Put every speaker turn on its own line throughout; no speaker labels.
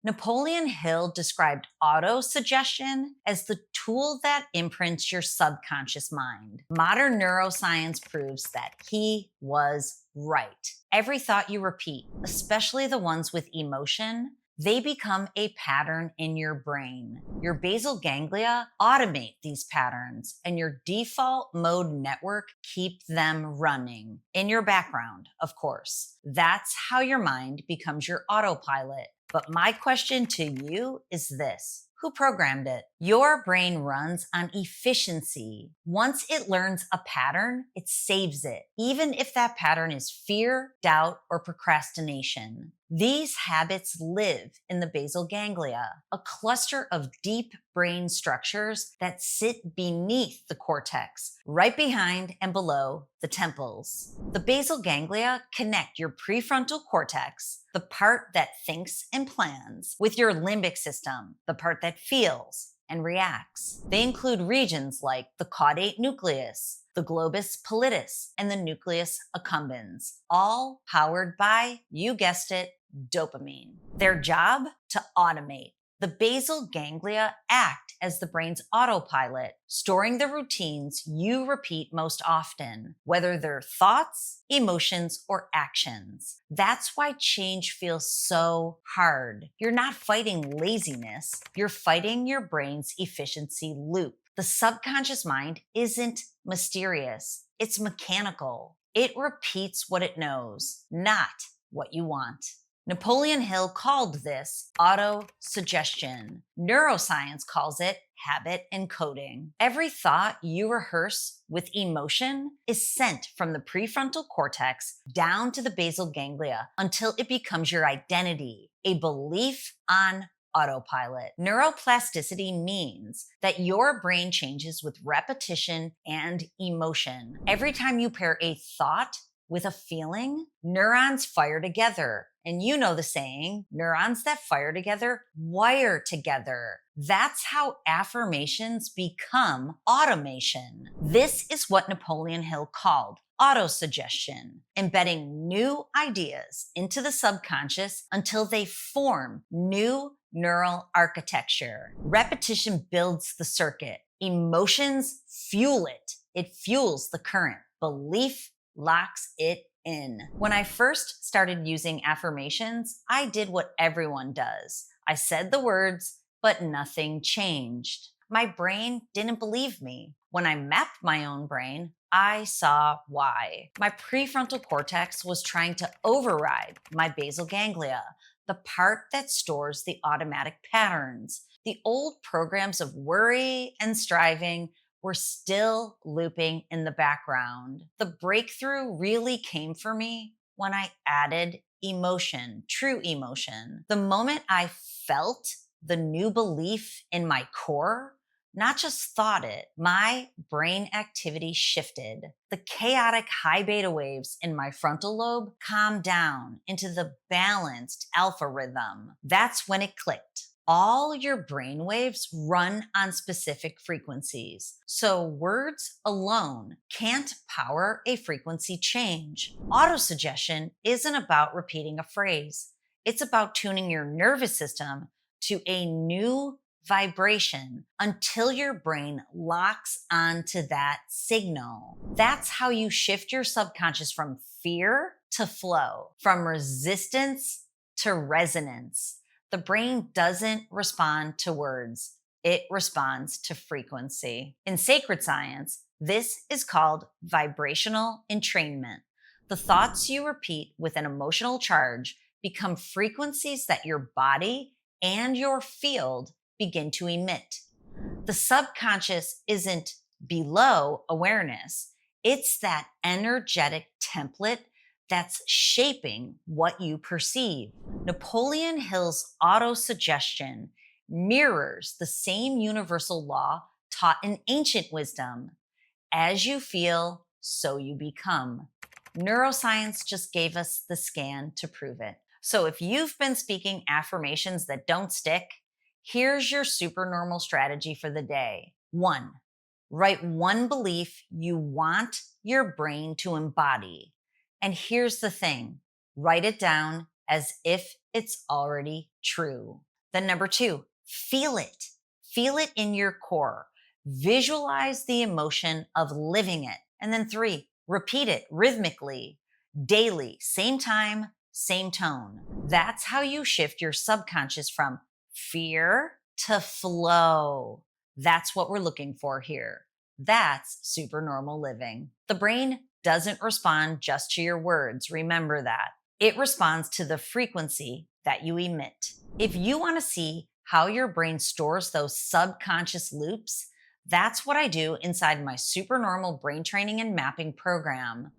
Napoleon Hill described autosuggestion as the tool that imprints your subconscious mind. Modern neuroscience proves that he was right. Every thought you repeat, especially the ones with emotion, they become a pattern in your brain. Your basal ganglia automate these patterns, and your default mode network keep them running in your background, of course. That's how your mind becomes your autopilot. But my question to you is this: who programmed it? Your brain runs on efficiency. Once it learns a pattern, it saves it, even if that pattern is fear, doubt, or procrastination. These habits live in the basal ganglia, a cluster of deep brain structures that sit beneath the cortex, right behind and below the temples. The basal ganglia connect your prefrontal cortex, the part that thinks and plans, with your limbic system, the part that feels and reacts. They include regions like the caudate nucleus, the globus pallidus, and the nucleus accumbens, all powered by, you guessed it, dopamine. Their job? To automate. The basal ganglia act as the brain's autopilot, storing the routines you repeat most often, whether they're thoughts, emotions, or actions. That's why change feels so hard. You're not fighting laziness, you're fighting your brain's efficiency loop. The subconscious mind isn't mysterious, it's mechanical. It repeats what it knows, not what you want. Napoleon Hill called this autosuggestion. Neuroscience calls it habit encoding. Every thought you rehearse with emotion is sent from the prefrontal cortex down to the basal ganglia until it becomes your identity, a belief on autopilot. Neuroplasticity means that your brain changes with repetition and emotion. Every time you pair a thought with a feeling, neurons fire together. And you know the saying, neurons that fire together wire together. That's how affirmations become automation. This is what Napoleon Hill called autosuggestion, embedding new ideas into the subconscious until they form new neural architecture. Repetition builds the circuit. Emotions fuel it. It fuels the current. Belief locks it in. When I first started using affirmations, I did what everyone does. I said the words, but nothing changed. My brain didn't believe me. When I mapped my own brain, I saw why. My prefrontal cortex was trying to override my basal ganglia, the part that stores the automatic patterns. The old programs of worry and striving were still looping in the background. The breakthrough really came for me when I added emotion, true emotion. The moment I felt the new belief in my core, not just thought it, my brain activity shifted. The chaotic high beta waves in my frontal lobe calmed down into the balanced alpha rhythm. That's when it clicked. All your brain waves run on specific frequencies, so words alone can't power a frequency change. Autosuggestion isn't about repeating a phrase. It's about tuning your nervous system to a new vibration until your brain locks onto that signal. That's how you shift your subconscious from fear to flow, from resistance to resonance. The brain doesn't respond to words. It responds to frequency. In sacred science, this is called vibrational entrainment. The thoughts you repeat with an emotional charge become frequencies that your body and your field begin to emit. The subconscious isn't below awareness. It's that energetic template that's shaping what you perceive. Napoleon Hill's autosuggestion mirrors the same universal law taught in ancient wisdom. As you feel, so you become. Neuroscience just gave us the scan to prove it. So if you've been speaking affirmations that don't stick, here's your supernormal strategy for the day. 1, write one belief you want your brain to embody. And here's the thing, write it down as if it's already true. Then number 2, feel it. Feel it in your core. Visualize the emotion of living it. And then 3, repeat it rhythmically, daily, same time, same tone. That's how you shift your subconscious from fear to flow. That's what we're looking for here. That's supernormal living. The brain doesn't respond just to your words. Remember that. It responds to the frequency that you emit. If you want to see how your brain stores those subconscious loops, that's what I do inside my Supernormal brain training and mapping program.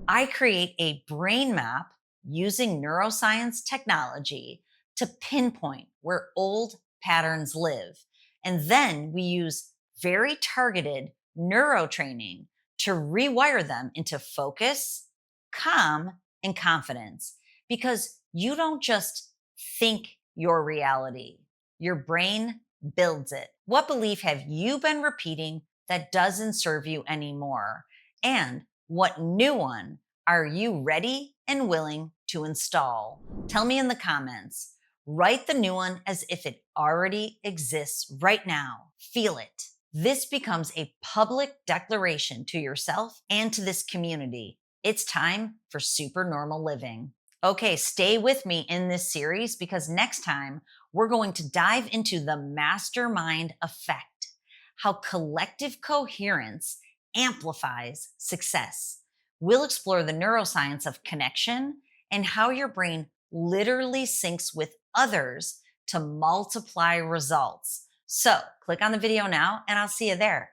I create a brain map using neuroscience technology to pinpoint where old patterns live. And then we use very targeted neurotraining to rewire them into focus, calm, and confidence. Because you don't just think your reality, your brain builds it. What belief have you been repeating that doesn't serve you anymore? And what new one are you ready and willing to install? Tell me in the comments. Write the new one as if it already exists right now. Feel it. This becomes a public declaration to yourself and to this community. It's time for supernormal living. Okay, stay with me in this series because next time we're going to dive into the mastermind effect, how collective coherence amplifies success. We'll explore the neuroscience of connection and how your brain literally syncs with others to multiply results. So click on the video now and I'll see you there.